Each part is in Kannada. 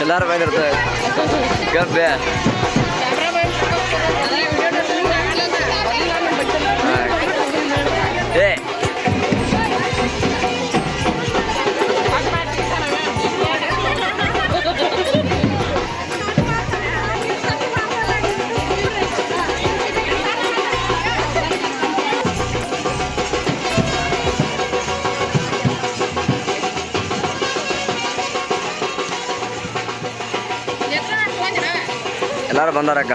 ಎಲ್ಲಾರು ಬಂದಿರ್ತವೆ ಗಬ್ಬೆ ಏ ಎಲ್ಲಾರು ಬಂದಾರಕ್ಕ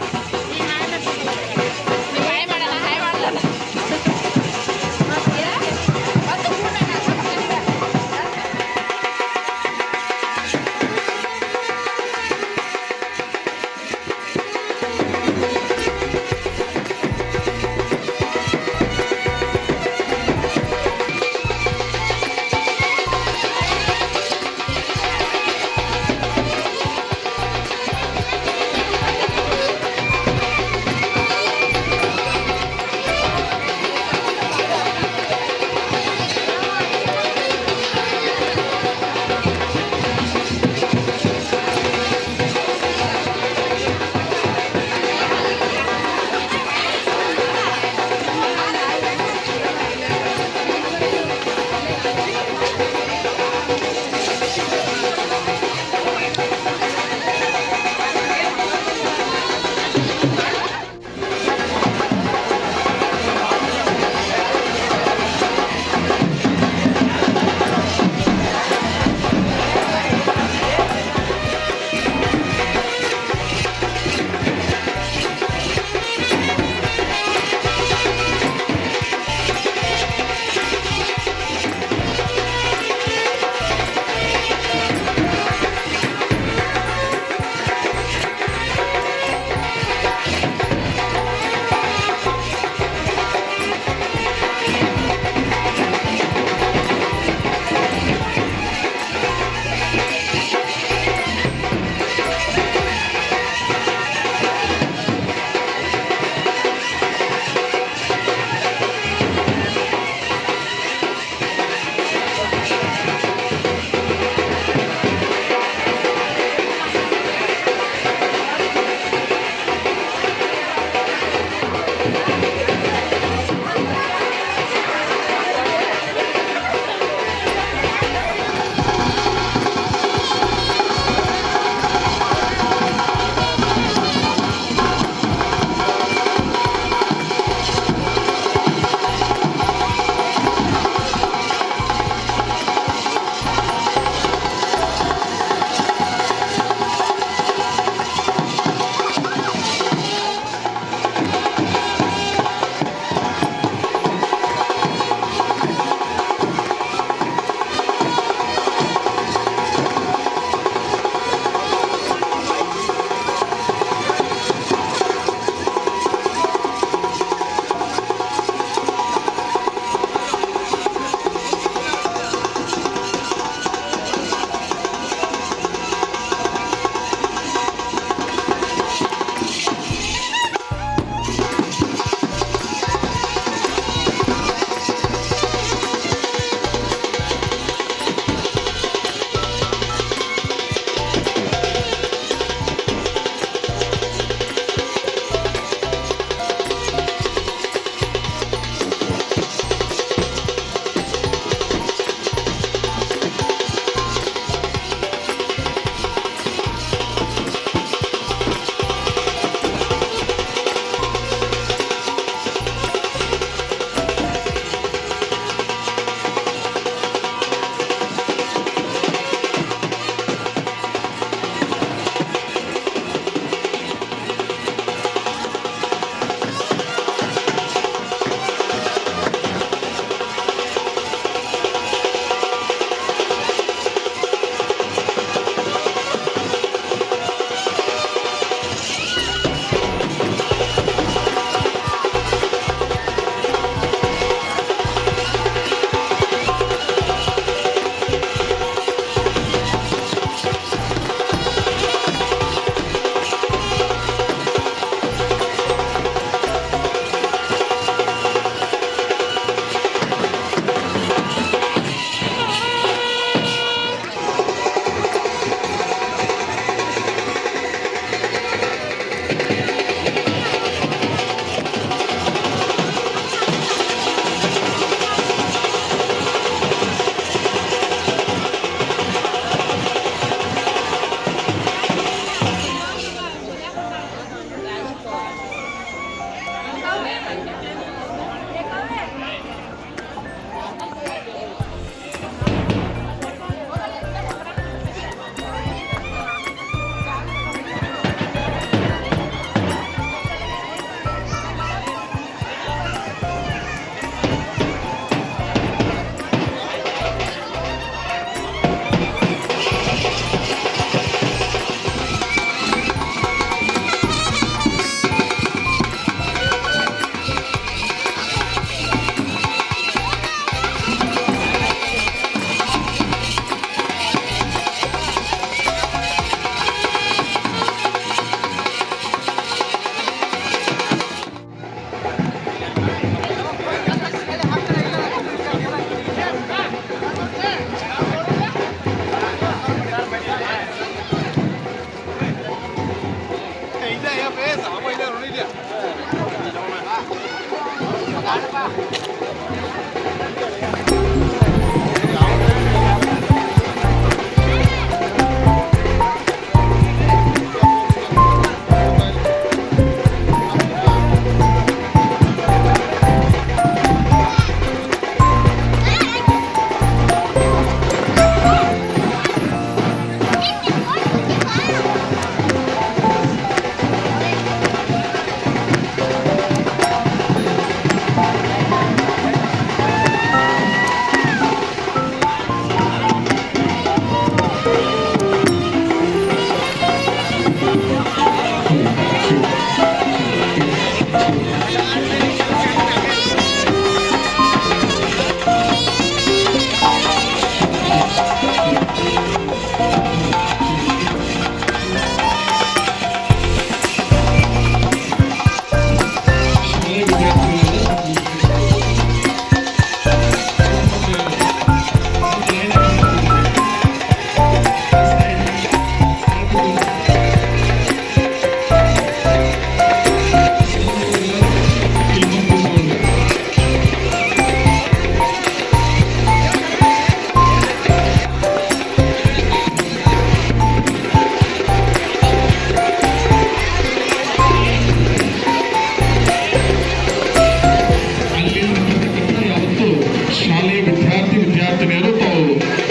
ವಿದ್ಯಾರ್ಥಿನಿಯರು ತಾವು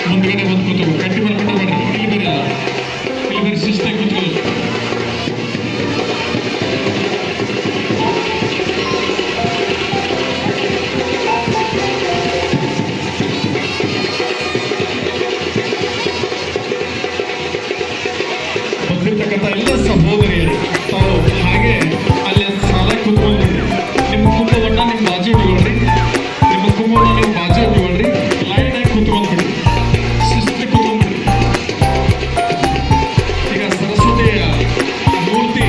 ಮುಂದ್ಗಡೆ ಬಂದು ಕೂತು ಕಟ್ಟಿ ಬರ್ಕೊಂಡು ಮಾಡ್ರಿ, ಇಲ್ಲಿ ಬರಲ್ಲ, ಇಲ್ಲಿ ಬರೀ ಶಿಸ್ತಾಗಿ ಕೂತ್ಕೊಳ್ಳಿ. ಬಂದಿರ್ತಕ್ಕಂಥ ಎಲ್ಲ ಸಹೋದರಿಯರು ತಾವು ಹಾಗೆ ಅಲ್ಲಿ ಸಾಲ ಕೂತ್ಕೊಂಡ್ರಿ. ನಿಮ್ಮ ಕುಂಭವನ್ನ ನಿಮ್ಮ ಬಾಜು ಇಟ್ಕೊಳ್ರಿ, ನಿಮ್ಮ ಕುಂಭವನ್ನ ನೀವು ಬಾಜು ಇಟ್ಕೊಳ್ರಿ, ಲೈನ್ ಆಗಿ ಕೂತ್ಕೊಂಡ್ಬಿಡ್ರಿ, ಶಿಸ್ತು ಕೂತ್ಕೊಂಡ್ಬಿಡ್ರಿ. ಈಗ ಸರಸ್ವತಿಯ ಮೂರ್ತಿ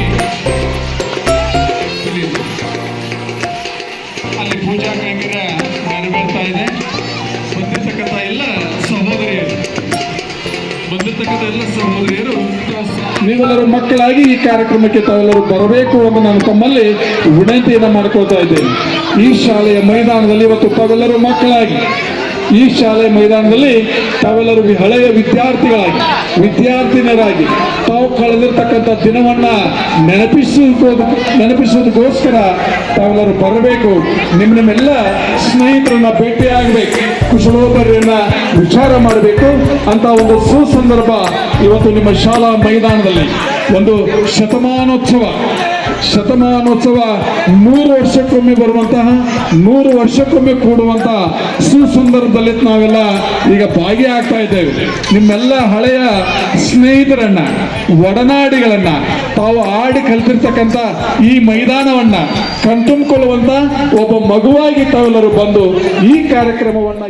ಅಲ್ಲಿ ಪೂಜಾ ಕೈಂಕರ್ಯ ನೆರವೇರ್ತಾ ಇದೆ. ಬಂದಿರ್ತಕ್ಕಂಥ ಎಲ್ಲ ಸಹೋದರಿಯರು ನೀವೆಲ್ಲರೂ ಮಕ್ಕಳಾಗಿ ಈ ಕಾರ್ಯಕ್ರಮಕ್ಕೆ ತಾವೆಲ್ಲರೂ ಬರಬೇಕು ಎಂದು ನಾನು ತಮ್ಮಲ್ಲಿ ವಿನಂತಿಯನ್ನು ಮಾಡಿಕೊಳ್ತಾ ಇದ್ದೇನೆ. ಈ ಶಾಲೆಯ ಮೈದಾನದಲ್ಲಿ ಇವತ್ತು ತಾವೆಲ್ಲರೂ ಮಕ್ಕಳಾಗಿ ಈ ಶಾಲೆಯ ಮೈದಾನದಲ್ಲಿ ತಾವೆಲ್ಲರೂ ಹಳೆಯ ವಿದ್ಯಾರ್ಥಿನಿಯರಾಗಿ ತಾವು ಕಳೆದಿರ್ತಕ್ಕಂಥ ದಿನವನ್ನ ನೆನಪಿಸುವುದಕ್ಕೋಸ್ಕರ ತಾವೆಲ್ಲರೂ ಬರಬೇಕು. ನಿಮ್ಮೆಲ್ಲ ಸ್ನೇಹಿತರನ್ನ ಭೇಟಿಯಾಗಬೇಕು, ಕುಶಲೋಪರಿಯನ್ನ ವಿಚಾರ ಮಾಡಬೇಕು ಅಂತ ಒಂದು ಸುಸಂದರ್ಭ ಇವತ್ತು ನಿಮ್ಮ ಶಾಲಾ ಮೈದಾನದಲ್ಲಿ ಒಂದು ಶತಮಾನೋತ್ಸವ 100 ವರ್ಷಕ್ಕೊಮ್ಮೆ ಬರುವಂತಹ 100 ವರ್ಷಕ್ಕೊಮ್ಮೆ ಕೂಡುವಂತಹ ಸುಸಂದರ್ಭದಲ್ಲಿ ನಾವೆಲ್ಲ ಈಗ ಭಾಗಿಯಾಗ್ತಾ ಇದ್ದೇವೆ. ನಿಮ್ಮೆಲ್ಲ ಹಳೆಯ ಸ್ನೇಹಿತರನ್ನ, ಒಡನಾಡಿಗಳನ್ನ ತಾವು ಆಡಿ ಕಲಿತಿರ್ತಕ್ಕಂಥ ಈ ಮೈದಾನವನ್ನ ಕಣ್ತುಂಬಿಕೊಳ್ಳುವಂತ ಒಬ್ಬ ಮಗುವಾಗಿ ತಾವೆಲ್ಲರೂ ಬಂದು ಈ ಕಾರ್ಯಕ್ರಮವನ್ನ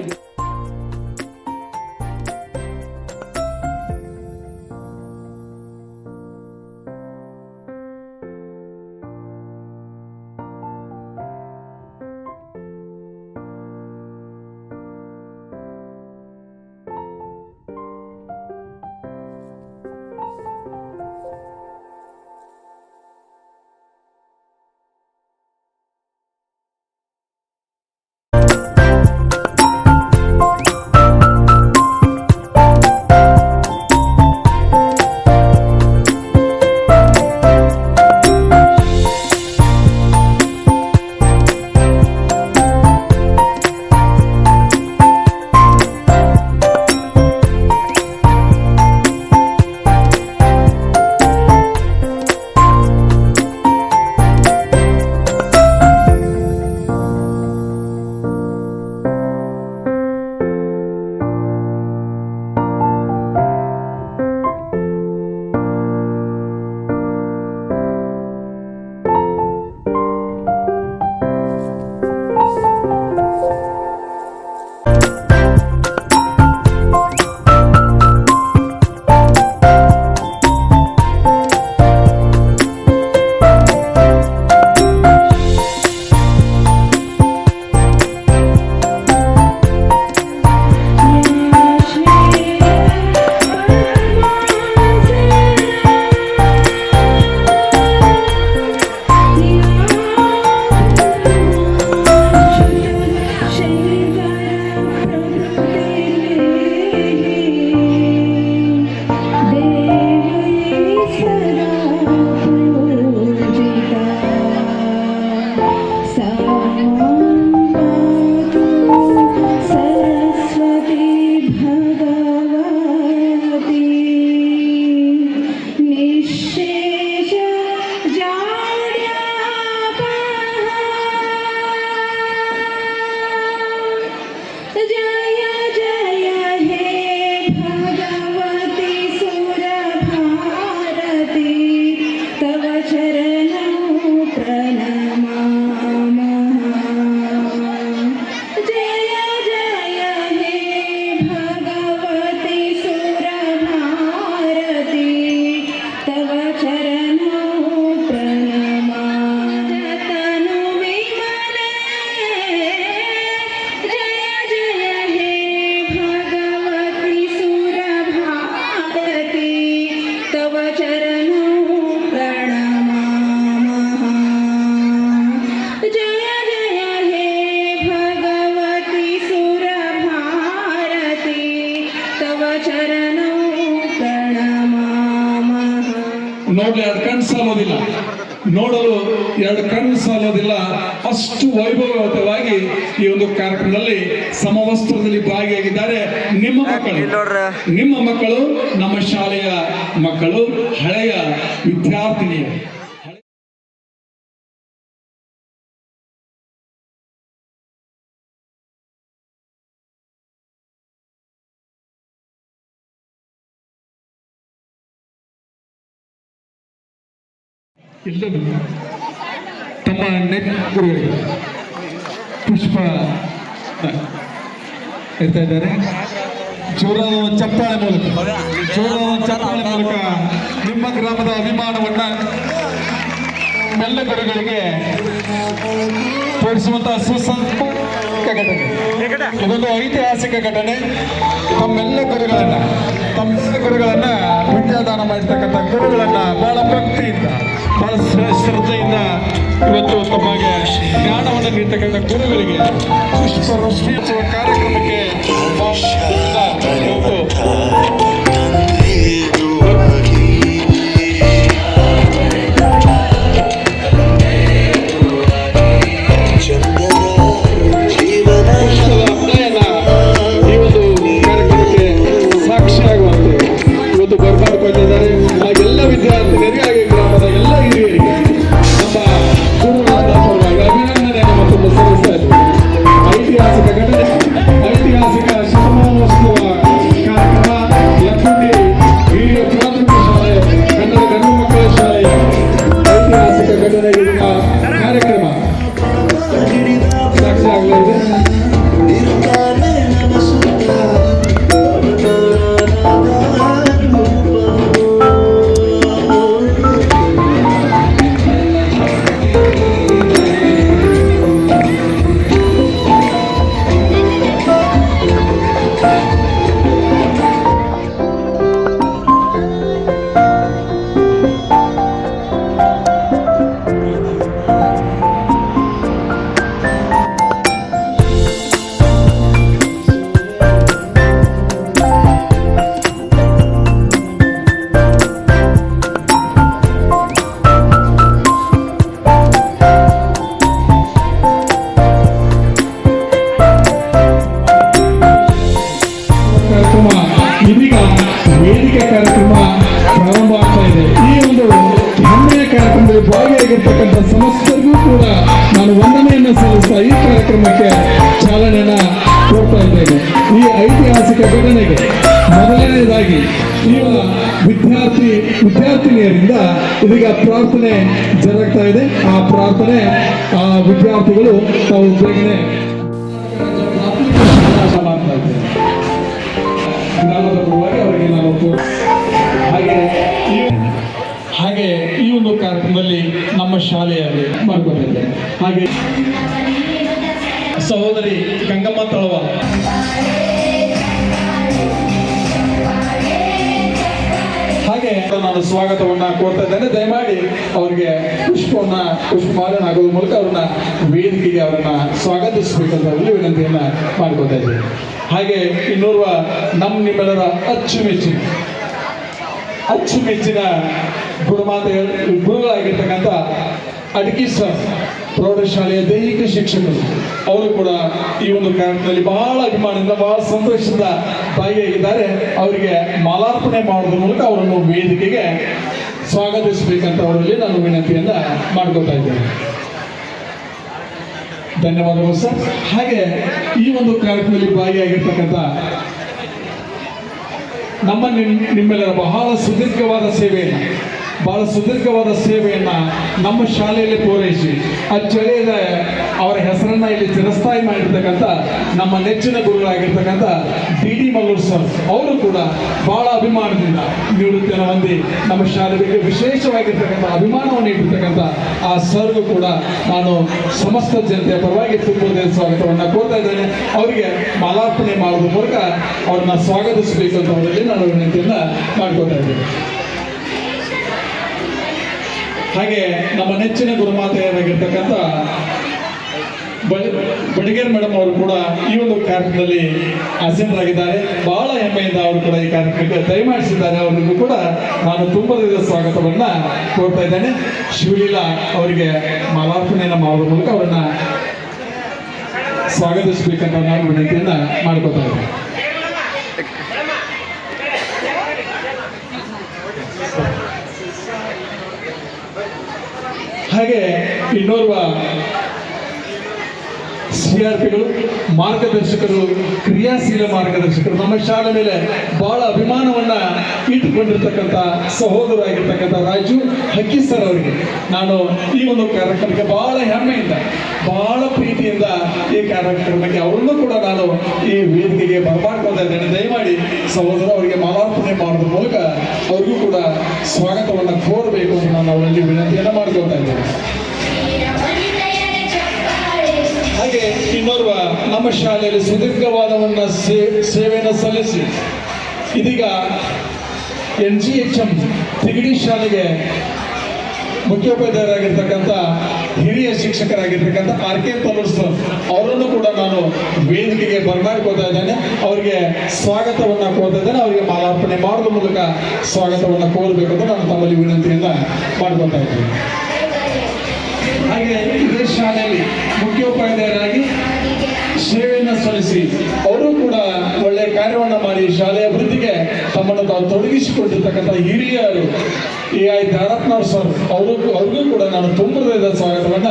ನೋಡಲು ಎರಡು ಕಣ್ಣು ಸಾಲೋದಿಲ್ಲ, ಅಷ್ಟು ವೈಭವಯುತವಾಗಿ ಈ ಒಂದು ಕಾರ್ಯಕ್ರಮದಲ್ಲಿ ಸಮವಸ್ತ್ರದಲ್ಲಿ ಭಾಗಿಯಾಗಿದ್ದಾರೆ ನಿಮ್ಮ ಮಕ್ಕಳು ನಮ್ಮ ಶಾಲೆಯ ಮಕ್ಕಳು, ಹಳೆಯ ವಿದ್ಯಾರ್ಥಿನಿಯರು. ಎಲ್ಲರೂ ತಮ್ಮ ಗುರುಗಳಿಗೆ ಪುಷ್ಪ ಇರ್ತಾ ಇದ್ದಾರೆ. ಜೋರಾದ ಚಪ್ಪಾಳೆ ಮೂಲಕ ನಿಮ್ಮ ಗ್ರಾಮದ ಅಭಿಮಾನವನ್ನ ಎಲ್ಲ ಗುರುಗಳಿಗೆ ತೋರಿಸುವಂತಹ ಸುಸಂಸ್ಕೃತ ಘಟನೆ. ಇದೊಂದು ಐತಿಹಾಸಿಕ ಘಟನೆ. ತಮ್ಮೆಲ್ಲ ಗುರುಗಳನ್ನ ವಿದ್ಯಾದಾನ ಮಾಡಿರ್ತಕ್ಕಂಥ ಗುರುಗಳನ್ನ ಬಹಳ ಭಕ್ತಿಯಿಂದ, ಬಹಳ ಶ್ರದ್ಧೆಯಿಂದ ಇವತ್ತು ತಮಗೆ ಜ್ಞಾನವನ್ನು ನೀಡ್ತಕ್ಕಂಥ ಗುರುಗಳಿಗೆ ಪುಷ್ಪವೃಷ್ಟಿ ಕಾರ್ಯಕ್ರಮಕ್ಕೆ ಇದೀಗ ವೇದಿಕೆ ಕಾರ್ಯಕ್ರಮ ಪ್ರಾರಂಭ ಆಗ್ತಾ ಇದೆ. ಈ ಒಂದು ಹೆಮ್ಮೆಯ ಕಾರ್ಯಕ್ರಮದಲ್ಲಿ ಭಾಗಿಯಾಗಿರ್ತಕ್ಕಂಥ ಸಮಸ್ತರಿಗೂ ಕೂಡ ನಾನು ವಂದನೆಯನ್ನು ಸಲ್ಲಿಸ್ತಾ ಈ ಕಾರ್ಯಕ್ರಮಕ್ಕೆ ಚಾಲನೆಯನ್ನ ಕೊಡ್ತಾ ಇದ್ದೇನೆ. ಈ ಐತಿಹಾಸಿಕ ಘಟನೆಗೆ ಮೊದಲನೇದಾಗಿ ಈ ವಿದ್ಯಾರ್ಥಿನಿಯರಿಂದ ಇದೀಗ ಪ್ರಾರ್ಥನೆ ಜರುಗ್ತಾ ಇದೆ. ಆ ಪ್ರಾರ್ಥನೆ ಆ ವಿದ್ಯಾರ್ಥಿಗಳು ತಾವು ಬೇಗನೆ ಮಾಡ್ತಾ ಇದ್ದೇವೆ. ಗ್ರಾಮದ ಪರವಾಗಿ ಅವರಿಗೆ ನಾವು ಹಾಗೆ ಈ ಒಂದು ಕಾರ್ಯಕ್ರಮದಲ್ಲಿ ನಮ್ಮ ಶಾಲೆಯಲ್ಲಿ ಮಾಡ್ಕೊಂಡಿದ್ದೆ. ಹಾಗೆ ಸಹೋದರಿ ಗಂಗಮ್ಮ ತಳವ ಹಾಗೆ ನಾನು ಸ್ವಾಗತವನ್ನ ಕೋರ್ತಾ ಇದ್ದೇನೆ. ದಯಮಾಡಿ ಅವರಿಗೆ ಪುಷ್ಪಮಾಲೆಯನ್ನು ಆಗೋದ್ರ ಮೂಲಕ ಅವ್ರನ್ನ ವೇದಿಕೆಗೆ ಅವರನ್ನ ಸ್ವಾಗತಿಸಬೇಕಂತ ವಿನಂತಿಯನ್ನ ಮಾಡ್ಕೊತಾ ಇದ್ದೇನೆ. ಹಾಗೆ ಇನ್ನೋರ್ವ ನಿಮ್ಮೆಲ್ಲರ ಅಚ್ಚುಮೆಚ್ಚಿನ ಗುರುಗಳಾಗಿರ್ತಕ್ಕಂಥ ಅಡ್ಕಿ ಸರ್ ಪ್ರೌಢಶಾಲೆಯ ದೈಹಿಕ ಶಿಕ್ಷಕರು, ಅವರು ಕೂಡ ಈ ಒಂದು ಕಾರ್ಯಕ್ರಮದಲ್ಲಿ ಬಹಳ ಅಭಿಮಾನದಿಂದ, ಬಹಳ ಸಂತೋಷದಿಂದ ಭಾಗಿಯಾಗಿದ್ದಾರೆ. ಅವರಿಗೆ ಮಾಲಾರ್ಪಣೆ ಮಾಡೋದ್ರ ಮೂಲಕ ಅವರನ್ನು ವೇದಿಕೆಗೆ ಸ್ವಾಗತಿಸಬೇಕಂತ ಅವರಲ್ಲಿ ನಾನು ವಿನಂತಿಯನ್ನ ಮಾಡ್ಕೊತಾ ಇದ್ದೇನೆ. ಧನ್ಯವಾದಗಳು ಸರ್. ಹಾಗೆ ಈ ಒಂದು ಕಾರ್ಯಕ್ರಮದಲ್ಲಿ ಭಾಗಿಯಾಗಿರ್ತಕ್ಕಂಥ ನಿಮ್ಮೆಲ್ಲರ ಬಹಳ ಸುದೀರ್ಘವಾದ ಸೇವೆಯನ್ನ ನಮ್ಮ ಶಾಲೆಯಲ್ಲಿ ಪೂರೈಸಿ ಅಚ್ಚಳಿಯದ ಅವರ ಹೆಸರನ್ನ ಇಲ್ಲಿ ಚಿರಸ್ಥಾಯಿ ಮಾಡಿರ್ತಕ್ಕಂಥ ನಮ್ಮ ನೆಚ್ಚಿನ ಗುರುಗಳಾಗಿರ್ತಕ್ಕಂಥ ಡಿ ಮಲ್ಲೂರು ಸರ್, ಅವರು ಕೂಡ ಬಹಳ ಅಭಿಮಾನದಿಂದ ನಿವೃತ್ತಿಯನ್ನು ಹೊಂದಿ ನಮ್ಮ ಶಾಲೆಗೆ ವಿಶೇಷವಾಗಿರ್ತಕ್ಕಂಥ ಅಭಿಮಾನವನ್ನು ಇಟ್ಟಿರ್ತಕ್ಕಂಥ ಆ ಸರ್ಗೂ ಕೂಡ ನಾನು ಸಮಸ್ತ ಜನತೆಯ ಪರವಾಗಿ ತುಂಬುವುದೇ ಸ್ವಾಗತವನ್ನು ಕೋರ್ತಾ ಇದ್ದೇನೆ. ಅವರಿಗೆ ಮಾಲಾರ್ಪಣೆ ಮಾಡೋದ್ರ ಮೂಲಕ ಅವ್ರನ್ನ ಸ್ವಾಗತಿಸಬೇಕು ಅಂತ ಅವರಲ್ಲಿ ನಾನು ವಿನಂತಿಯನ್ನ ಮಾಡ್ಕೊತಾ ಇದ್ದೇನೆ. ಹಾಗೆ ನಮ್ಮ ನೆಚ್ಚಿನ ಗುರುಮಾತೆಯರಾಗಿರ್ತಕ್ಕಂಥ ಬಡಿಗೇರ್ ಮೇಡಮ್ ಅವರು ಕೂಡ ಈ ಒಂದು ಕಾರ್ಯಕ್ರಮದಲ್ಲಿ ಆಸೀನರಾಗಿದ್ದಾರೆ. ಬಹಳ ಹೆಮ್ಮೆಯಿಂದ ಅವರು ಕೂಡ ಈ ಕಾರ್ಯಕ್ರಮಕ್ಕೆ ದಯಮಾಡಿಸಿದ್ದಾರೆ. ಅವರಿಗೂ ಕೂಡ ನಾನು ತುಂಬದ ಸ್ವಾಗತವನ್ನ ಕೋರ್ತಾ ಇದ್ದೇನೆ. ಶಿವಲೀಲಾ ಅವರಿಗೆ ಮಾಲಾರ್ಪಣೆಯನ್ನು ಮಾಡುವ ಮೂಲಕ ಅವರನ್ನ ಸ್ವಾಗತಿಸಬೇಕಂತ ನಾನು ವಿನಂತಿಯನ್ನ ಮಾಡ್ಕೊತಾ ಇದ್ದೇನೆ. ಹಾಗೆ ಇನ್ನೋರ್ವ CRPಗಳು, ಮಾರ್ಗದರ್ಶಕರು, ಕ್ರಿಯಾಶೀಲ ಮಾರ್ಗದರ್ಶಕರು, ನಮ್ಮ ಶಾಲೆ ಮೇಲೆ ಬಹಳ ಅಭಿಮಾನವನ್ನ ಇಟ್ಟುಕೊಂಡಿರ್ತಕ್ಕಂಥ ಸಹೋದರರಾಗಿರ್ತಕ್ಕಂಥ ರಾಜು ಹಕ್ಕಿ ಸರ್ ಅವರಿಗೆ ನಾನು ಈ ಒಂದು ಕಾರ್ಯಕ್ರಮಕ್ಕೆ ಬಹಳ ಹೆಮ್ಮೆಯಿಂದ, ಬಹಳ ಪ್ರೀತಿಯಿಂದ ಈ ಕಾರ್ಯಕ್ರಮಕ್ಕೆ ಅವರನ್ನು ಕೂಡ ನಾನು ಈ ವೇದಿಕೆಗೆ ಬರಮಾಡ್ಕೊತಾ ಇದ್ದೇನೆ. ದಯಮಾಡಿ ಸಹೋದರ ಅವರಿಗೆ ಮಾಲಾರ್ಪಣೆ ಮಾಡೋದ್ರ ಮೂಲಕ ಅವ್ರಿಗೂ ಕೂಡ ಸ್ವಾಗತವನ್ನು ಕೋರಬೇಕು ಅಂತ ನಾನು ಅವರಲ್ಲಿ ವಿನಂತಿಯನ್ನು ಮಾಡ್ಕೊತಾ ಇದ್ದೇನೆ. ಹಾಗೆ ಇನ್ನೋರ್ವ ನಮ್ಮ ಶಾಲೆಯಲ್ಲಿ ಸುದೀರ್ಘವಾದವನ್ನ ಸೇವೆಯನ್ನು ಸಲ್ಲಿಸಿ ಇದೀಗ NGHM ತಿಗಡಿ ಶಾಲೆಗೆ ಮುಖ್ಯೋಪಾಧ್ಯಾಯರಾಗಿರ್ತಕ್ಕಂಥ ಹಿರಿಯ ಶಿಕ್ಷಕರಾಗಿರ್ತಕ್ಕಂಥ RK ಪಲ್ಲೂರ್ ಸರ್ ಅವರನ್ನು ಕೂಡ ನಾನು ವೇದಿಕೆಗೆ ಬರಮಾಡ್ಕೋತಾ ಇದ್ದೇನೆ. ಅವರಿಗೆ ಸ್ವಾಗತವನ್ನ ಕೋರ್ತಾ ಇದ್ದೇನೆ. ಅವರಿಗೆ ಮಾಲಾರ್ಪಣೆ ಮಾಡೋದ್ರ ಮೂಲಕ ಸ್ವಾಗತವನ್ನ ಕೋರಬೇಕು ಅಂತ ನಾನು ತಮ್ಮಲ್ಲಿ ವಿನಂತಿಯನ್ನ ಮಾಡ್ಕೊತಾ ಇದ್ದೇನೆ. ಹಾಗೆ ಇದೇ ಶಾಲೆಯಲ್ಲಿ ಮುಖ್ಯೋಪಾಧ್ಯಾಯರಾಗಿ ಸೇವೆಯನ್ನು ಸಲ್ಲಿಸಿ ಅವರು ಕೂಡ ಒಳ್ಳೆಯ ಕಾರ್ಯವನ್ನು ಮಾಡಿ ಶಾಲೆಯ ಅಭಿವೃದ್ಧಿಗೆ ತಮ್ಮನ್ನು ತಾವು ತೊಡಗಿಸಿಕೊಂಡಿರ್ತಕ್ಕಂಥ ಹಿರಿಯರು AI ದಾರಪ್ಪನವ್ರು ಸರ್ ಅವ್ರಿಗೂ ಕೂಡ ನಾನು ತುಂಬದ ಸ್ವಾಗತವನ್ನ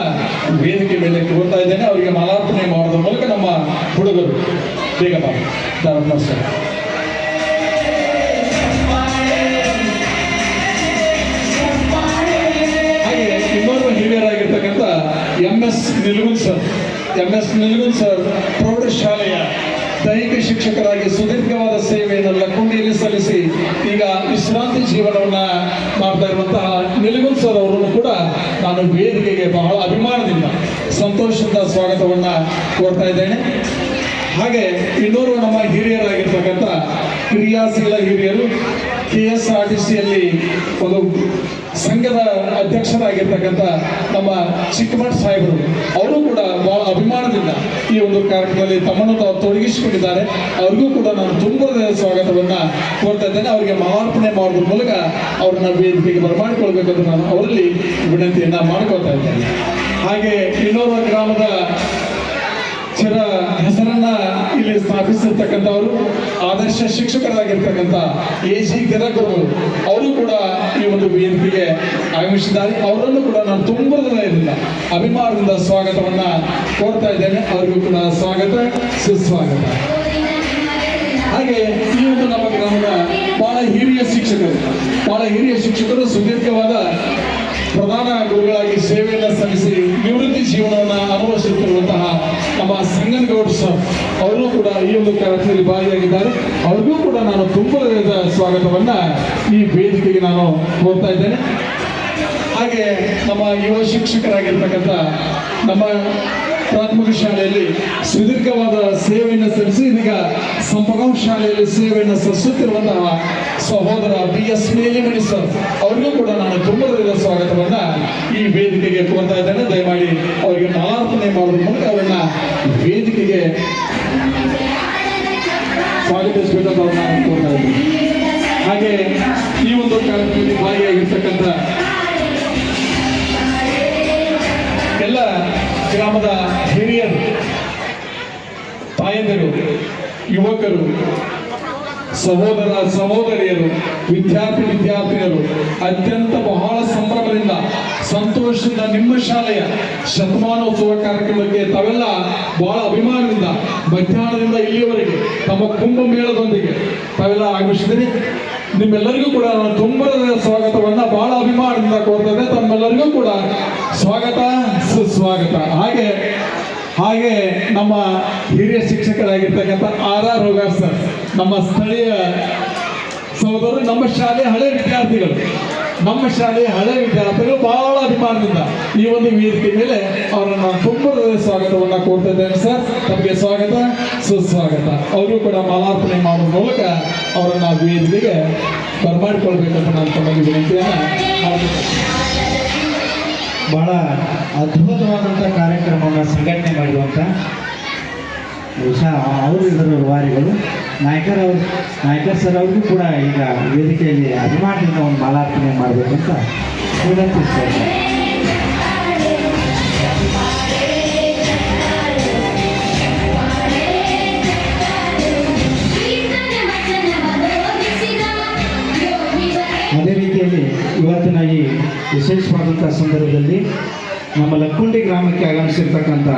ವೇದಿಕೆ ಮೇಲೆ ಕೋರ್ತಾ ಇದ್ದೇನೆ. ಅವರಿಗೆ ಮಾಲಾರ್ಪಣೆ ಮಾಡೋದ್ರ ಮೂಲಕ ನಮ್ಮ ಹುಡುಗರು ಬೇಗ ದಾರಪ್ಪನವ್ರು ಸರ್. ಹಿರಿಯರಾಗಿರ್ತಕ್ಕಂಥ MS ನಿಲಗುನ್ ಸರ್ ಪ್ರೌಢಶಾಲೆಯ ದೈಹಿಕ ಶಿಕ್ಷಕರಾಗಿ ಸುದೀರ್ಘವಾದ ಸೇವೆಯನ್ನು ಲಕ್ಕುಂಡಿಯಲ್ಲಿ ಸಲ್ಲಿಸಿ ಈಗ ವಿಶ್ರಾಂತಿ ಜೀವನವನ್ನ ಮಾಡ್ತಾ ಇರುವಂತಹ ನಿಲಗುನ್ ಸರ್ ಅವರನ್ನು ಕೂಡ ನಾನು ವೇದಿಕೆಗೆ ಬಹಳ ಅಭಿಮಾನದಿಂದ, ಸಂತೋಷದಿಂದ ಸ್ವಾಗತವನ್ನ ಕೋರ್ತಾ ಇದ್ದೇನೆ. ಹಾಗೆ ಇನ್ನೋರ್ವ ನಮ್ಮ ಹಿರಿಯರಾಗಿರ್ತಕ್ಕಂಥ ಕ್ರಿಯಾಶೀಲ ಹಿರಿಯರು KSRTCಯಲ್ಲಿ ಒಂದು ಸಂಘದ ಅಧ್ಯಕ್ಷರಾಗಿರ್ತಕ್ಕಂಥ ನಮ್ಮ ಚಿಕ್ಕಮಠ ಸಾಹೇಬರು ಅವರು ಕೂಡ ಬಹಳ ಅಭಿಮಾನದಿಂದ ಈ ಒಂದು ಕಾರ್ಯಕ್ರಮದಲ್ಲಿ ತಮ್ಮನ್ನು ತಾವು ತೊಡಗಿಸಿಕೊಂಡಿದ್ದಾರೆ. ಅವ್ರಿಗೂ ಕೂಡ ನಾನು ತುಂಬದ ಸ್ವಾಗತವನ್ನ ಕೋರ್ತಾ ಇದ್ದೇನೆ. ಅವರಿಗೆ ಮಾಲಾರ್ಪಣೆ ಮಾಡೋದ್ರ ಮೂಲಕ ಅವ್ರನ್ನ ವೇದಿಕೆಗೆ ಬರಮಾಡಿಕೊಳ್ಬೇಕಂತ ನಾನು ಅವರಲ್ಲಿ ವಿನಂತಿಯನ್ನ ಮಾಡ್ಕೊಳ್ತಾ ಇದ್ದೇನೆ. ಹಾಗೆ ಇನ್ನೋರ್ವ ಗ್ರಾಮದ ಹೆಸರನ್ನ ಇಲ್ಲಿ ಸ್ಥಾಪಿಸಿರ್ತಕ್ಕಂಥವರು ಆದರ್ಶ ಶಿಕ್ಷಕರಾಗಿರ್ತಕ್ಕಂಥ AG ಗದಗರು ಅವರು ಕೂಡ ಈ ಒಂದು ವೇದಿಕೆಗೆ ಆಗಮಿಸಿದ್ದಾರೆ. ಅವರನ್ನು ಕೂಡ ನಾನು ತುಂಬದಿಂದ ಅಭಿಮಾನದಿಂದ ಸ್ವಾಗತವನ್ನ ಕೋರ್ತಾ ಇದ್ದೇನೆ. ಅವರಿಗೂ ಕೂಡ ಸ್ವಾಗತ, ಸುಸ್ವಾಗತ. ಹಾಗೆ ಈ ಒಂದು ನಮ್ಮ ಗ್ರಾಮದ ಬಹಳ ಹಿರಿಯ ಶಿಕ್ಷಕರು ಸುದೀರ್ಘವಾದ ಪ್ರಧಾನ ಗುರುಗಳಾಗಿ ಸೇವೆಯನ್ನು ಸಲ್ಲಿಸಿ ನಿವೃತ್ತಿ ಜೀವನವನ್ನು ಅನುಭವಿಸುತ್ತಿರುವಂತಹ ನಮ್ಮ ಸಂಗನಗೌಡ ಸರ್ ಅವರು ಕೂಡ ಈ ಒಂದು ಕಾರ್ಯಕ್ರಮದಲ್ಲಿ ಭಾಗಿಯಾಗಿದ್ದಾರೆ. ಅವ್ರಿಗೂ ಕೂಡ ನಾನು ತುಂಬದ ಸ್ವಾಗತವನ್ನ ಈ ವೇದಿಕೆಗೆ ನಾನು ಕೋರ್ತಾ ಇದ್ದೇನೆ. ಹಾಗೆ ನಮ್ಮ ಯುವ ಶಿಕ್ಷಕರಾಗಿರ್ತಕ್ಕಂಥ ನಮ್ಮ ಪ್ರಾಥಮಿಕ ಶಾಲೆಯಲ್ಲಿ ಸುದೀರ್ಘವಾದ ಸೇವೆಯನ್ನು ಸಲ್ಲಿಸಿ ಇದೀಗ ಸಂಪಗಾಂವ್ ಶಾಲೆಯಲ್ಲಿ ಸೇವೆಯನ್ನು ಸಲ್ಲಿಸುತ್ತಿರುವಂತಹ ಸಹೋದರ BS ಮೇಲಿಮಣಿ ಸರ್ ಅವರಿಗೂ ಕೂಡ ನಾನು ತುಂಬದ ಸ್ವಾಗತವನ್ನ ಈ ವೇದಿಕೆಗೆ ಕೋರ್ತಾ ಇದ್ದೇನೆ. ದಯಮಾಡಿ ಅವರಿಗೆ ಮಾಲಾರ್ಪಣೆ ಮಾಡೋದ್ರ ಮೂಲಕ ಅವರನ್ನ ವೇದಿಕೆಗೆ ಸ್ವಾಗತಿಸಬೇಕಂತ ನಾನು ಕೋರ್ತಾ ಇದ್ದೇನೆ. ಹಾಗೆ ಈ ಒಂದು ಕಾರ್ಯಕ್ರಮದಲ್ಲಿ ಭಾಗಿಯಾಗಿರ್ತಕ್ಕಂಥ ಎಲ್ಲ ಗ್ರಾಮದ ಹಿರಿಯರು, ತಾಯಂದಿರು, ಯುವಕರು, ಸಹೋದರಿಯರು, ವಿದ್ಯಾರ್ಥಿನಿಯರು ಅತ್ಯಂತ ಬಹಳ ಸಂಭ್ರಮದಿಂದ, ಸಂತೋಷದಿಂದ ನಿಮ್ಮ ಶಾಲೆಯ ಶತಮಾನೋತ್ಸವ ಕಾರ್ಯಕ್ರಮಕ್ಕೆ ತಾವೆಲ್ಲ ಬಹಳ ಅಭಿಮಾನದಿಂದ ಮಧ್ಯಾಹ್ನದಿಂದ ಇಲ್ಲಿಯವರೆಗೆ ತಮ್ಮ ಕುಂಭಮೇಳದೊಂದಿಗೆ ತಾವೆಲ್ಲ ಆಗಮಿಸಿದ್ದೀರಿ. ನಿಮ್ಮೆಲ್ಲರಿಗೂ ಕೂಡ ನಾನು ತುಂಬದ ಸ್ವಾಗತವನ್ನ ಬಹಳ ಅಭಿಮಾನದಿಂದ ಕೋರ್ತಾ ಇದ್ದೆ. ತಮ್ಮೆಲ್ಲರಿಗೂ ಕೂಡ ಸ್ವಾಗತ, ಸುಸ್ವಾಗತ. ಹಾಗೆ ನಮ್ಮ ಹಿರಿಯ ಶಿಕ್ಷಕರಾಗಿರ್ತಕ್ಕಂಥ RR ಹೋಗಾರ್ ಸರ್, ನಮ್ಮ ಸ್ಥಳೀಯ ಸಹೋದರರು, ನಮ್ಮ ಶಾಲೆ ಹಳೆ ವಿದ್ಯಾರ್ಥಿಗಳು ಬಹಳ ಅಭಿಮಾನದಿಂದ ಈ ಒಂದು ವೇದಿಕೆ ಮೇಲೆ ಅವರನ್ನು ತುಂಬದ ಸ್ವಾಗತವನ್ನ ಕೋರ್ತಾ ಇದ್ದೇನೆ. ಸರ್, ತಮಗೆ ಸ್ವಾಗತ, ಸುಸ್ವಾಗತ. ಅವರು ಕೂಡ ಮಾಲಾರ್ಪಣೆ ಮಾಡುವ ಮೂಲಕ ಅವರನ್ನ ವೇದಿಕೆಗೆ ಬರಮಾಡಿಕೊಳ್ಬೇಕಂತ ನಾನು ತಮಗೆ ವಿನಂತಿಯನ್ನ ಮಾಡ್ತೀನಿ. ಭಾಳ ಅದ್ಭುತವಾದಂಥ ಕಾರ್ಯಕ್ರಮವನ್ನು ಸಂಘಟನೆ ಮಾಡಿರುವಂಥ ಅವರು ಇದರ ವಾರಿಗಳು ನಾಯಕರ್ ಸರ್ ಅವ್ರಿಗೂ ಕೂಡ ಈಗ ವೇದಿಕೆಯಲ್ಲಿ ಅಭಿಮಾನದಿಂದ ಒಂದು ಮಾಲಾರ್ಪಣೆ ಮಾಡಬೇಕಂತ ವಿನಂತಿಸ್ತಾರೆ. ಅದೇ ರೀತಿಯಲ್ಲಿ ಇವತ್ತಿನ ಈ ವಿಶೇಷವಾದಂಥ ಸಂದರ್ಭದಲ್ಲಿ ನಮ್ಮ ಲಕ್ಕುಂಡಿ ಗ್ರಾಮಕ್ಕೆ ಆಗಮಿಸಿರ್ತಕ್ಕಂಥ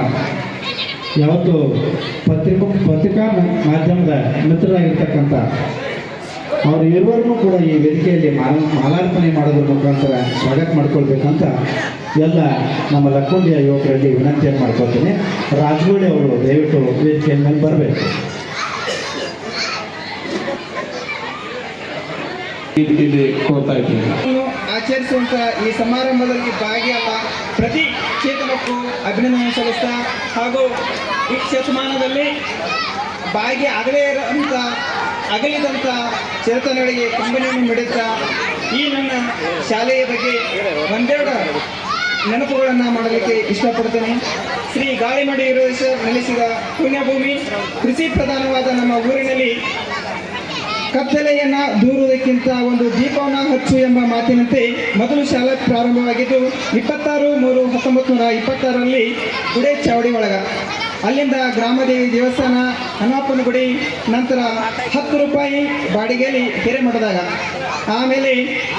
ಯಾವತ್ತು ಪತ್ರಿಕಾ ಮಾಧ್ಯಮದ ಮಿತ್ರರಾಗಿರ್ತಕ್ಕಂಥ ಅವರು ಇರುವವರೆಗೂ ಕೂಡ ಈ ವೇದಿಕೆಯಲ್ಲಿ ಮಾಲಾರ್ಪಣೆ ಮಾಡೋದ್ರ ಮುಖಾಂತರ ಸ್ವಾಗತ ಮಾಡ್ಕೊಳ್ಬೇಕಂತ ಎಲ್ಲ ನಮ್ಮ ಲಕ್ಕುಂಡಿಯ ಯುವಕರಲ್ಲಿ ವಿನಂತಿಯನ್ನು ಮಾಡ್ಕೊಳ್ತೀನಿ. ರಾಜಗೋಳಿ ಅವರು ದಯವಿಟ್ಟು ವೇದಿಕೆಯ ಮೇಲೆ ಬರಬೇಕು. ಇಲ್ಲಿ ಕೋರ್ತಾ ಇದ್ದೀನಿ. ಆಚರಿಸುವಂತ ಈ ಸಮಾರಂಭದಲ್ಲಿ ಭಾಗಿಯಾದ ಪ್ರತಿ ಚೇತನಕ್ಕೂ ಅಭಿನಂದನೆ ಸಲ್ಲಿಸ್ತಾ ಹಾಗೂ ಈ ಶತಮಾನದಲ್ಲಿ ಅಗಲಿದಂಥ ಚೇತನಗಳಿಗೆ ಕಂಬನಿಯನ್ನು ಮಿಡುತ್ತಾ ಈ ನನ್ನ ಶಾಲೆಯ ಬಗ್ಗೆ ಒಂದೆರಡು ನೆನಪುಗಳನ್ನು ಮಾಡಲಿಕ್ಕೆ ಇಷ್ಟಪಡ್ತೇನೆ. ಶ್ರೀ ಗಾಳಿಮಡಿ ಈರೇಶರ್ ನೆಲೆಸಿದ ಪುಣ್ಯಭೂಮಿ, ಕೃಷಿ ಪ್ರಧಾನವಾದ ನಮ್ಮ ಊರಿನಲ್ಲಿ ಕತ್ತಲೆಯನ್ನ ದೂರುವುದಕ್ಕಿಂತ ಒಂದು ದೀಪವನ್ನು ಹಚ್ಚು ಎಂಬ ಮಾತಿನಂತೆ ಮೊದಲು ಶಾಲೆ ಪ್ರಾರಂಭವಾಗಿದ್ದು 26/3/1926ರಲ್ಲಿ ಗುಡೆ ಚಾವಡಿ ಒಳಗ. ಅಲ್ಲಿಂದ ಗ್ರಾಮದೇವಿ ದೇವಸ್ಥಾನ, ಹನುಮಪ್ಪನ ಗುಡಿ, ನಂತರ 10 ರೂಪಾಯಿ ಬಾಡಿಗೆಯಲ್ಲಿ ಹಿರೇಮಠದಾಗ. ಆಮೇಲೆ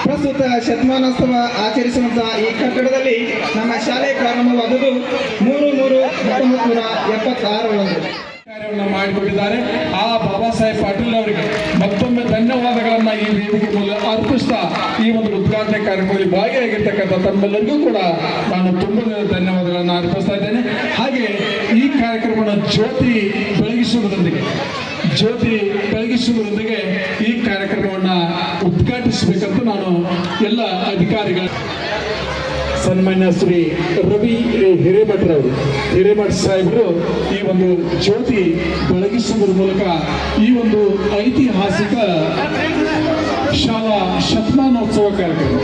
ಪ್ರಸ್ತುತ ಶತಮಾನೋತ್ಸವ ಆಚರಿಸುವಂಥ ಈ ಕಟ್ಟಡದಲ್ಲಿ ನಮ್ಮ ಶಾಲೆ ಪ್ರಾರಂಭವಾದುದು 3/3/1976 ಕಾರ್ಯವನ್ನು ಮಾಡಿಕೊಟ್ಟಿದ್ದಾರೆ. ಆ ಬಾಬಾ ಸಾಹೇಬ್ ಪಾಟೀಲ್ ಅವರಿಗೆ ಮತ್ತೊಮ್ಮೆ ಧನ್ಯವಾದಗಳನ್ನು ಈ ವೇದಿಕೆ ಮೂಲಕ ಅರ್ಪಿಸ್ತಾ ಈ ಒಂದು ಉದ್ಘಾಟನೆ ಕಾರ್ಯಕ್ರಮದಲ್ಲಿ ಭಾಗಿಯಾಗಿರ್ತಕ್ಕಂಥ ತಮ್ಮೆಲ್ಲರಿಗೂ ಕೂಡ ನಾನು ತುಂಬ ಧನ್ಯವಾದಗಳನ್ನು ಅರ್ಪಿಸ್ತಾ ಇದ್ದೇನೆ. ಹಾಗೆ ಈ ಕಾರ್ಯಕ್ರಮವನ್ನು ಜ್ಯೋತಿ ಬೆಳಗಿಸುವುದರೊಂದಿಗೆ ಈ ಕಾರ್ಯಕ್ರಮವನ್ನು ಉದ್ಘಾಟಿಸಬೇಕಂತ ನಾನು ಎಲ್ಲ ಅಧಿಕಾರಿಗಳ ಸನ್ಮಾನ್ಯ ಶ್ರೀ ರವಿ ಹಿರೇಮಠ್ ಸಾಹೇಬರು ಈ ಒಂದು ಜ್ಯೋತಿ ಬೆಳಗಿಸುವುದರ ಮೂಲಕ ಈ ಒಂದು ಐತಿಹಾಸಿಕ ಶಾಲಾ ಶತಮಾನೋತ್ಸವ ಕಾರ್ಯಕ್ರಮ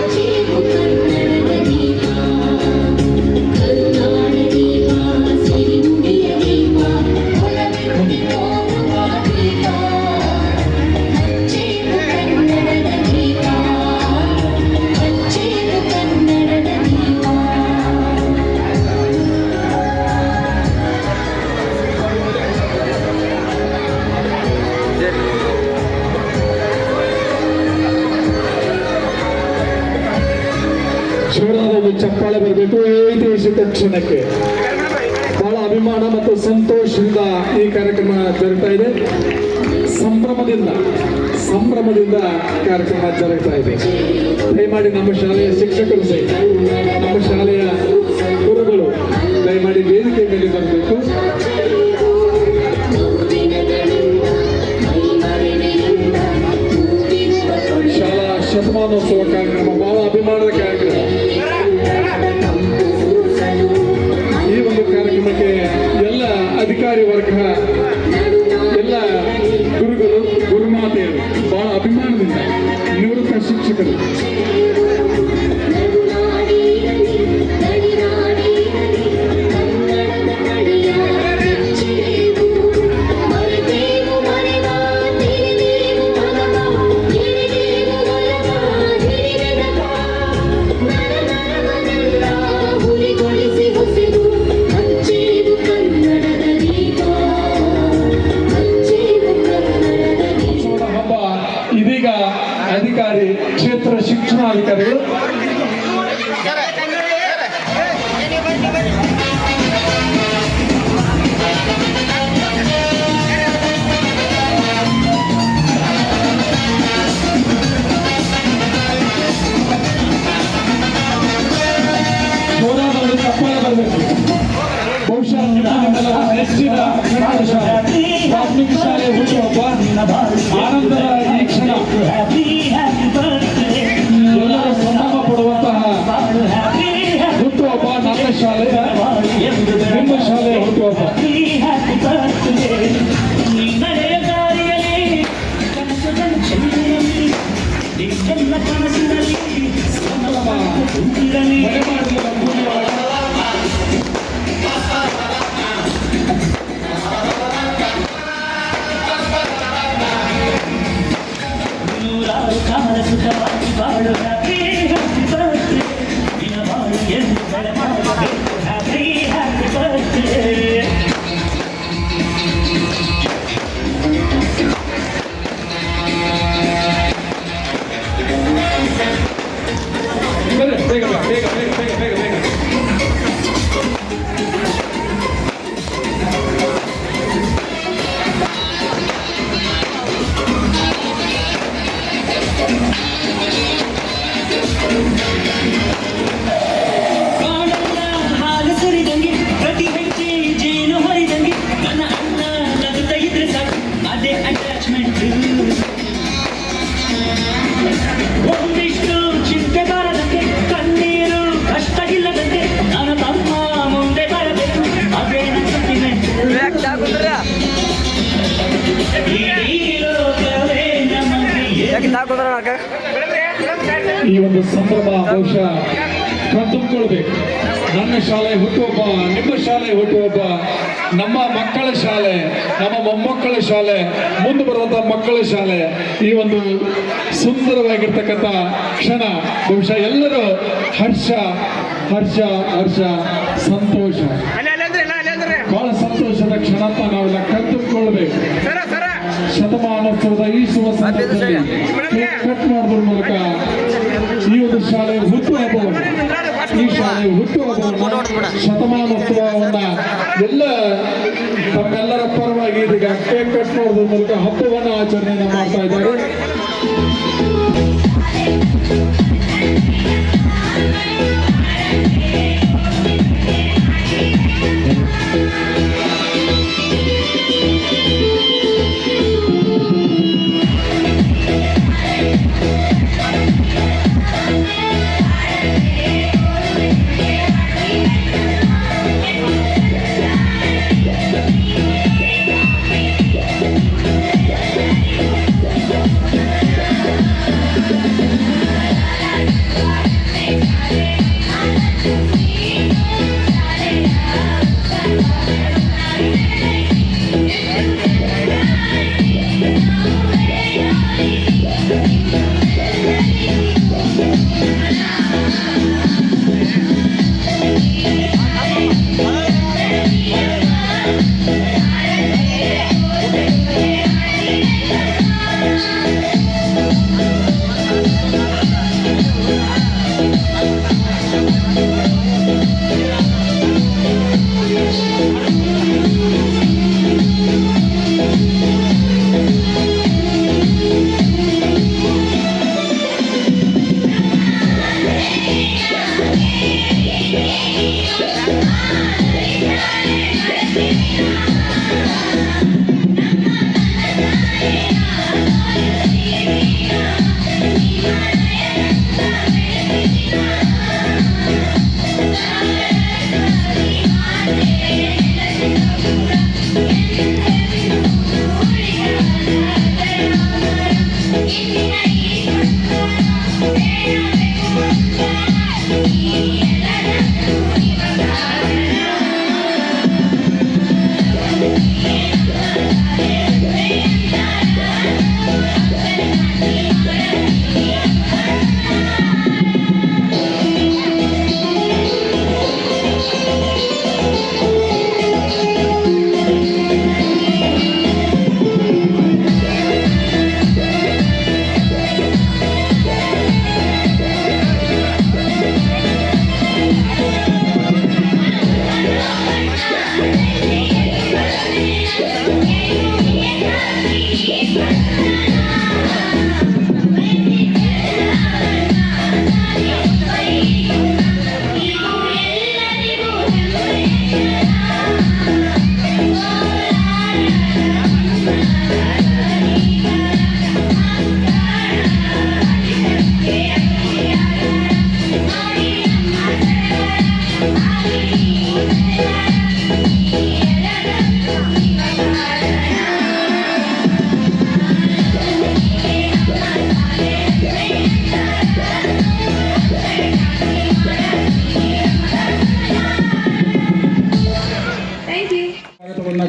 ಜೋರಾದ ಚಪ್ಪಾಳೆ ಬರಬೇಕು. ಐತಿಹಾಸಿಕ ಕ್ಷಣಕ್ಕೆ ಬಹಳ ಅಭಿಮಾನ ಮತ್ತು ಸಂತೋಷದಿಂದ ಈ ಕಾರ್ಯಕ್ರಮ ಜರುಗ್ತಾ ಇದೆ. ಸಂಭ್ರಮದಿಂದ ಕಾರ್ಯಕ್ರಮ ಜರುಗ್ತಾ ಇದೆ. ದಯಮಾಡಿ ನಮ್ಮ ಶಾಲೆಯ ಶಿಕ್ಷಕರು ಸಹಿತ, ನಮ್ಮ ಶಾಲೆಯ ಗುರುಗಳು ದಯಮಾಡಿ ವೇದಿಕೆ ಮೇಲೆ ಬರಬೇಕು. ಶಾಲಾ ಶತಮಾನೋತ್ಸವ ಕಾರ್ಯಕ್ರಮ ಬಹಳ ಅಭಿಮಾನದ ಕಾರ್ಯಕ್ರಮ. ಈ ಒಂದು ಕಾರ್ಯಕ್ರಮಕ್ಕೆ ಎಲ್ಲ ಅಧಿಕಾರಿ ವರ್ಗ, ಎಲ್ಲ ಗುರುಗಳು, ಗುರುಮಾತೆಯರು ಬಹಳ ಅಭಿಮಾನದಿಂದ, ನಿವೃತ್ತ ಶಿಕ್ಷಕರು ಅಧಿಕಾರಿ, ಕ್ಷೇತ್ರ ಶಿಕ್ಷಣಾಧಿಕಾರಿಗಳು ಜೋರಾದ ಚಪ್ಪಾಳೆ ಬರಬೇಕು. ಬಹುಶಃ ಹೆಚ್ಚಿನ ಪ್ರಾಥಮಿಕ ಶಾಲೆ ಹುಟ್ಟುಹಬ್ಬ ಆನಂದದ ಈ ಕ್ಷಣ ಎಲ್ಲರ ಬಾಳು ಹ್ಯಾಪಿ ಹ್ಯಾಪಿ ಬರ್ತ್ಡೇ ನಿನ್ನ ಬಾಳು ಎಂದು ಬೆಳಗಾವಿ ಹ್ಯಾಪಿ ಹ್ಯಾಪಿ ಬರ್ತ್ಡೇ ಬೇಗ ಬೇಗ ಬೇಗ ಬೇಗ ಬೇಗ ಬೇಗ ಕಾಣಲ್ಲ ಹಾಲು ಸುರಿದಂಗೆ ಪ್ರತಿ ಹೆಜ್ಜೆ ಜೇನು ಹರಿದಂಗೆ ನನ್ನ ಅಣ್ಣ ನಗುತ್ತಾ ಇದ್ರೆ ಸಾಕು ಅದೇ ಅಟ್ಯಾಚ್ಮೆಂಟ್ ಒಂದಿಷ್ಟು ಚಿಂತೆ ಬಾರದಂತೆ ಕಣ್ಣೀರು ಕಷ್ಟ ಇಲ್ಲದಂತೆ ನನ್ನ ತಮ್ಮ ಮುಂದೆ ಬರಬೇಕು ಅದೇ ನನ್ನ sentiment Back down with the ಈ ಲೋಕವೇ ನಮಗೆ Back down with the ಈ ಒಂದು ಸಂಭ್ರಮ ಬಹುಶಃ ಕಣ್ತುಂಬಿಕೊಳ್ಬೇಕು. ನನ್ನ ಶಾಲೆ ಹುಟ್ಟುಹಬ್ಬ, ನಿಮ್ಮ ಶಾಲೆ ಹುಟ್ಟುಹಬ್ಬ, ನಮ್ಮ ಮಕ್ಕಳ ಶಾಲೆ, ನಮ್ಮ ಮೊಮ್ಮಕ್ಕಳ ಶಾಲೆ, ಮುಂದೆ ಬರುವಂಥ ಮಕ್ಕಳ ಶಾಲೆ, ಈ ಒಂದು ಸುಂದರವಾಗಿರ್ತಕ್ಕಂಥ ಕ್ಷಣ ಬಹುಶಃ ಎಲ್ಲರೂ ಹರ್ಷ ಹರ್ಷ ಹರ್ಷ ಸಂತೋಷ, ಬಹಳ ಸಂತೋಷದ ಕ್ಷಣ ಅಂತ ನಾವೆಲ್ಲ ಕಣ್ತುಂಬಿಕೊಳ್ಬೇಕು. ಶತಮಾನೋತ್ಸವದ ಈ ಶುಭ ಸಂದರ್ಭದಲ್ಲಿ ಕೇಕ್ ಕಟ್ ಮಾಡೋದ್ರ ಮೂಲಕ ಈ ಒಂದು ಶಾಲೆಯ ಹುಟ್ಟುಹಬ್ಬವನ್ನು, ಈ ಶಾಲೆಯ ಹುಟ್ಟುಹಬ್ಬವನ್ನು, ಶತಮಾನೋತ್ಸವವನ್ನ ಎಲ್ಲ ತಮ್ಮೆಲ್ಲರ ಪರವಾಗಿ ಇದೀಗ ಕೇಕ್ ಕಟ್ ಮಾಡೋದ್ರ ಮೂಲಕ ಹಬ್ಬವನ್ನು ಆಚರಣೆಯನ್ನು ಮಾಡ್ತಾ ಇದ್ದಾರೆ.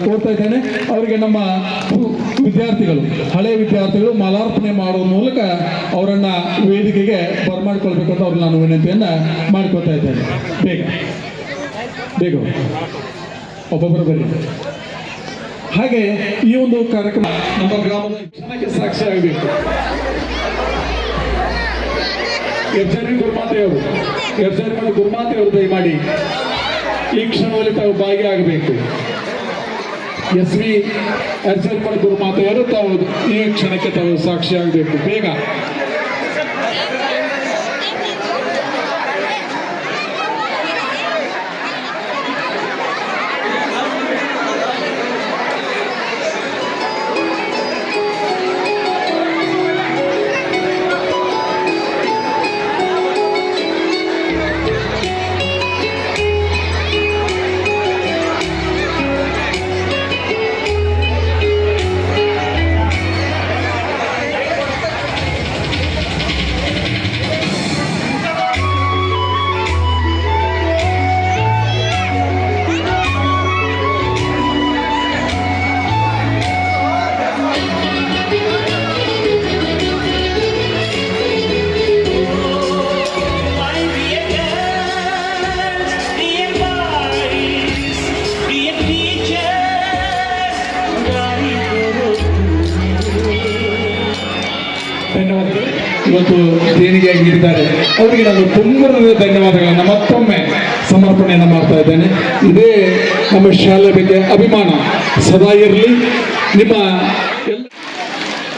ಕೋರ್ತಾ ಇದ್ದೇನೆ. ಅವರಿಗೆ ನಮ್ಮ ವಿದ್ಯಾರ್ಥಿಗಳು, ಹಳೆಯ ವಿದ್ಯಾರ್ಥಿಗಳು ಮಾಲಾರ್ಪಣೆ ಮಾಡುವ ಮೂಲಕ ಅವರನ್ನು ವೇದಿಕೆಗೆ ಬರಮಾಡ್ಕೊಳ್ಬೇಕಂತ ಅವ್ರಿಗೆ ನಾನು ವಿನಂತಿಯನ್ನು ಮಾಡ್ಕೊತಾ ಇದ್ದೇನೆ. ಬೇಗ ಬೇಗ ಒಬ್ಬೊಬ್ಬರು ಬನ್ನಿ. ಹಾಗೆ ಈ ಒಂದು ಕಾರ್ಯಕ್ರಮ ನಮ್ಮ ಗ್ರಾಮದ ಕ್ಷಣಕ್ಕೆ ಸಾಕ್ಷಿ ಆಗಬೇಕು. ಎಫ್ಜರಿ ಗುರುಮಾತೆಯವರು ದಯಮಾಡಿ ಈ ಕ್ಷಣದಲ್ಲಿ ತಾವು ಭಾಗಿಯಾಗಬೇಕು. SV ಎರ್ಜರ್ಮನ್ ಗುರುಮಾತೆಯವರು ತಾವು ಈ ಕ್ಷಣಕ್ಕೆ ತಾವು ಸಾಕ್ಷಿಯಾಗಬೇಕು. ಬೇಗ ಧನ್ಯವಾದಗಳು. ಇವತ್ತು ದೇಣಿಗೆಯಾಗಿ ನೀಡಿದ್ದಾರೆ ಅವರಿಗೆ ನಾನು ತುಂಬ ಧನ್ಯವಾದಗಳನ್ನು ಮತ್ತೊಮ್ಮೆ ಸಮರ್ಪಣೆಯನ್ನು ಮಾಡ್ತಾ ಇದ್ದೇನೆ. ಇದೇ ನಮ್ಮ ಶಾಲೆ ಬಗ್ಗೆ ಅಭಿಮಾನ ಸದಾ ಇರಲಿ. ನಿಮ್ಮ ಎಲ್ಲ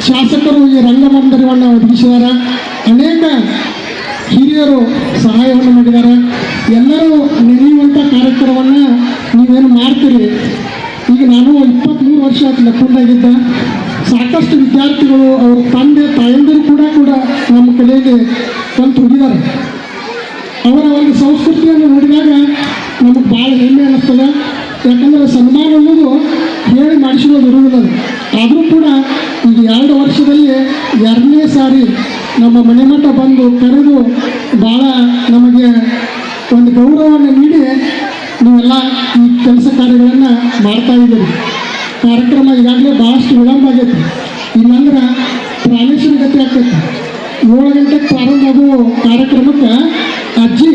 ಶಾಸಕರು ಈ ರಂಗಮಂದಿರವನ್ನು ಒದಗಿಸಿದ್ದಾರೆ. ಅನೇಕ ಹಿರಿಯರು ಸಹಾಯವನ್ನು ಮಾಡಿದ್ದಾರೆ. ಎಲ್ಲರೂ ನೆನೆಯುವಂಥ ಕಾರ್ಯಕ್ರಮವನ್ನು ನೀವೇನು ಮಾಡ್ತೀರಿ. ಈಗ ನಾನು 23 ವರ್ಷ ಲಕ್ಕುಂದಾಗಿದ್ದ. ಸಾಕಷ್ಟು ವಿದ್ಯಾರ್ಥಿಗಳು ಅವ್ರ ತಂದೆ ತಾಯಂದಿರು ಕೂಡ ನಮ್ಮ ಕಲೆಯಲ್ಲಿ ಕಲಿತು ಹೋಗಿದ್ದಾರೆ. ಅವರ ಒಂದು ಸಂಸ್ಕೃತಿಯನ್ನು ನೋಡಿದಾಗ ನಮಗೆ ಭಾಳ ಹೆಮ್ಮೆ ಅನ್ನಿಸ್ತದೆ. ಯಾಕಂದರೆ ಸನ್ಮಾನ ಅನ್ನೋದು ಹೇಳಿ ಮಾಡಿಸೋದು ಇರುವುದಿಲ್ಲ. ಆದರೂ ಕೂಡ ಈಗ 2 ವರ್ಷದಲ್ಲಿ 2ನೇ ಸಾರಿ ನಮ್ಮ ಮನೆ ಮಠ ಬಂದು ಕರೆದು ಭಾಳ ನಮಗೆ ಒಂದು ಗೌರವವನ್ನು ನೀಡಿ ನೀವೆಲ್ಲ ಈ ಕೆಲಸ ಕಾರ್ಯಗಳನ್ನು ಮಾಡ್ತಾ ಇದ್ದೀರಿ. ಕಾರ್ಯಕ್ರಮ ಈಗಾಗಲೇ ಭಾಳಷ್ಟು ವಿಳಂಬ ಆಗೈತಿ. ಇಲ್ಲಾಂದ್ರೆ ಪ್ರಾಣೇಶ್ವರ ಗತಿ ಆಗ್ತೈತಿ. 7 ಗಂಟೆಗೆ ಪ್ರಾರಂಭ ಆಗೋ ಕಾರ್ಯಕ್ರಮಕ್ಕೆ ಅಜ್ಜಿ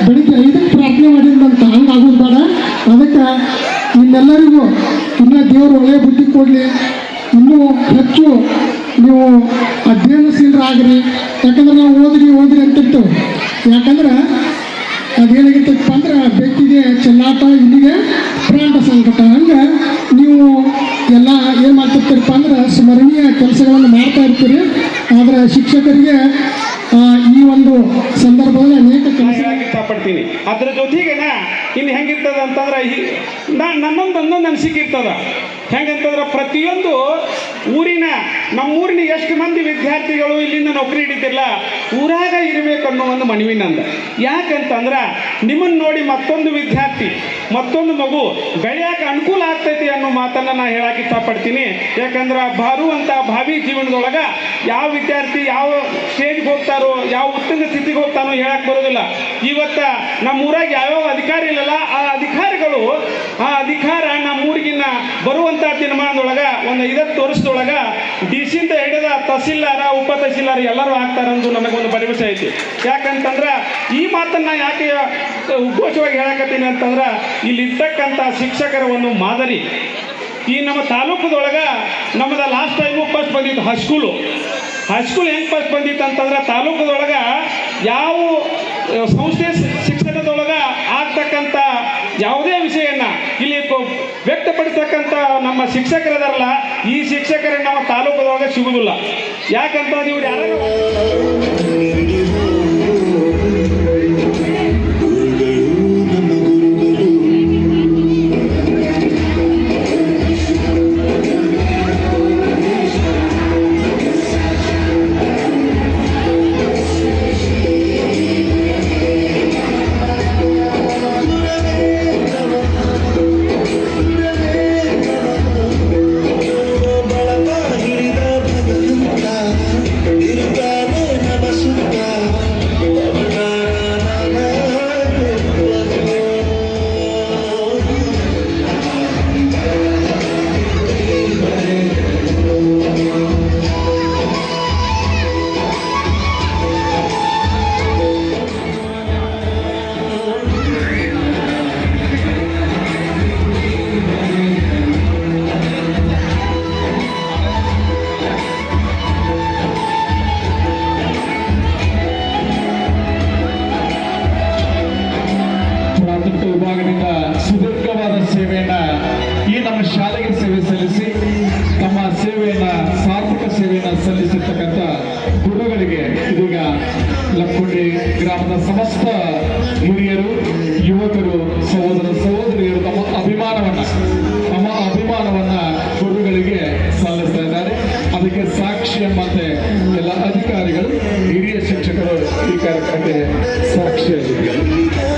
ಬೆಳಿಗ್ಗೆ 5ಕ್ಕೆ ಪ್ರಾರ್ಥನೆ ಮಾಡಿದಂತ ಹಂಗಾಗೋದು ಬೇಡ. ಅದಕ್ಕೆ ನಿಮ್ಮೆಲ್ಲರಿಗೂ ಇನ್ನೂ ದೇವರು ಒಳ್ಳೆಯ ಬುದ್ಧಿ ಕೊಡಲಿ. ಇನ್ನೂ ಹೆಚ್ಚು ನೀವು ಅಧ್ಯಯನಶೀಲರಾಗ್ರಿ. ಯಾಕಂದ್ರೆ ನಾವು ಓದ್ರಿ ಅಂತಿರ್ತೇವೆ. ಯಾಕಂದ್ರೆ ಅದೇನಾಗಿರ್ತೈತಪ್ಪ ಅಂದ್ರೆ ಬೆಕ್ಕಿಗೆ ಚೆಲ್ಲಾಟ, ಇಲ್ಲಿಗೆ ಪ್ರಾಣ ಸಂಕಟ. ಹಂಗೆ ನೀವು ಎಲ್ಲ ಏನು ಮಾಡ್ತಿರ್ತೀರಪ್ಪ ಅಂದ್ರೆ ಸ್ಮರಣೀಯ ಕೆಲಸಗಳನ್ನು ಮಾಡ್ತಾ ಇರ್ತೀರಿ. ಆದರೆ ಶಿಕ್ಷಕರಿಗೆ ಈ ಒಂದು ಸಂದರ್ಭದಲ್ಲಿ ಅನೇಕ ಕೆಲಸ ಇಷ್ಟಪಡ್ತೀನಿ. ಅದ್ರ ಜೊತೆಗೆ ಇನ್ನು ಹೆಂಗಿರ್ತದ ಅಂತಂದ್ರೆ ನನ್ನೊಂದು ಅನಿಸಿಕೆ ಇರ್ತದ. ಹೆಂಗಂತಂದ್ರೆ ಪ್ರತಿಯೊಂದು ನಮ್ಮೂರಿನ ಎಷ್ಟು ಮಂದಿ ವಿದ್ಯಾರ್ಥಿಗಳು ಇಲ್ಲಿಂದ ನೌಕರಿ ಹಿಡಿತಿಲ್ಲ, ಊರಾಗ ಇರಬೇಕನ್ನೋ ಒಂದು ಮನವಿ ನಂದು. ಯಾಕಂತಂದ್ರೆ ನಿಮ್ಮನ್ನು ನೋಡಿ ಮತ್ತೊಂದು ವಿದ್ಯಾರ್ಥಿ, ಮತ್ತೊಂದು ಮಗು ಬೆಳೆಯೋಕೆ ಅನುಕೂಲ ಆಗ್ತೈತಿ ಅನ್ನೋ ಮಾತನ್ನು ನಾನು ಹೇಳಕ್ಕೆ ಇಷ್ಟಪಡ್ತೀನಿ. ಯಾಕಂದ್ರೆ ಬರುವಂಥ ಭಾವಿ ಜೀವನದೊಳಗೆ ಯಾವ ವಿದ್ಯಾರ್ಥಿ ಯಾವ ಸ್ಟೇಜ್ಗೆ ಹೋಗ್ತಾರೋ, ಯಾವ ಉತ್ತುಂಗ ಸ್ಥಿತಿಗೆ ಹೋಗ್ತಾನೋ ಹೇಳಕ್ಕೆ ಬರೋದಿಲ್ಲ. ಇವತ್ತು ನಮ್ಮೂರಾಗ ಯಾವ್ಯಾವ ಅಧಿಕಾರಿ ಇಲ್ಲಲ್ಲ, ಆ ಅಧಿಕಾರ ನಮ್ಮೂರಿಗಿನ್ನ ಬರುವಂಥ ದಿನಮಾನದೊಳಗೆ ಒಂದು 50 ವರ್ಷದೊಳಗೆ DC ಇಂದ ಹಿಡಿದ ತಹಸೀಲ್ದಾರ, ಉಪ ತಹಸೀಲ್ದಾರ ಎಲ್ಲರೂ ಆಗ್ತಾರಂದು ನನಗೊಂದು ಭರವಸೆ ಐತಿ. ಯಾಕಂತಂದ್ರೆ ಈ ಮಾತನ್ನು ಯಾಕೆ ಉಘೋಷವಾಗಿ ಹೇಳಕತ್ತೀನಿ ಅಂತಂದ್ರೆ ಇಲ್ಲಿರ್ತಕ್ಕಂಥ ಶಿಕ್ಷಕರ ಒಂದು ಮಾದರಿ. ಈ ನಮ್ಮ ತಾಲೂಕದೊಳಗೆ ನಮ್ಮದು ಲಾಸ್ಟ್ ಟೈಮು ಫಸ್ಟ್ ಬಂದಿತ್ತು ಹೈಸ್ಕೂಲು ಹೆಂಗೆ ಫಸ್ಟ್ ಬಂದಿತ್ತು ಅಂತಂದ್ರೆ ತಾಲೂಕದೊಳಗೆ ಯಾವ ಸಂಸ್ಥೆ ಶಿಕ್ಷಣದೊಳಗೆ ಆಗ್ತಕ್ಕಂಥ ಯಾವುದೇ ವಿಷಯನ ಇಲ್ಲಿ ವ್ಯಕ್ತಪಡಿಸ್ತಕ್ಕಂಥ ನಮ್ಮ ಶಿಕ್ಷಕರದಾರಲ್ಲ, ಈ ಶಿಕ್ಷಕರ ನಮ್ಮ ತಾಲೂಕದೊಳಗೆ ಸಿಗುವುದಿಲ್ಲ. ಯಾಕಂತಂದ್ರೆ ಇವ್ರು ಯಾರು ಬಳಗ ಹಿಡಿದ ಭಗವಂತ ಇರುತ್ತಾನೆ ನಮ ಸುತ್ತ. ಗ್ರಾಮದ ಸಮಸ್ತ ಹಿರಿಯರು, ಯುವಕರು, ಸಹೋದರಿಯರು ತಮ್ಮ ಅಭಿಮಾನವನ್ನ ಗುರುಗಳಿಗೆ ಸಲ್ಲಿಸ್ತಾ ಇದ್ದಾರೆ. ಅದಕ್ಕೆ ಸಾಕ್ಷಿ ಎಂಬಂತೆ ಎಲ್ಲ ಅಧಿಕಾರಿಗಳು, ಹಿರಿಯ ಶಿಕ್ಷಕರು ಈ ಕಾರ್ಯಕ್ರಮಕ್ಕೆ ಸಾಕ್ಷಿಯಾಗಿದ್ದಾರೆ.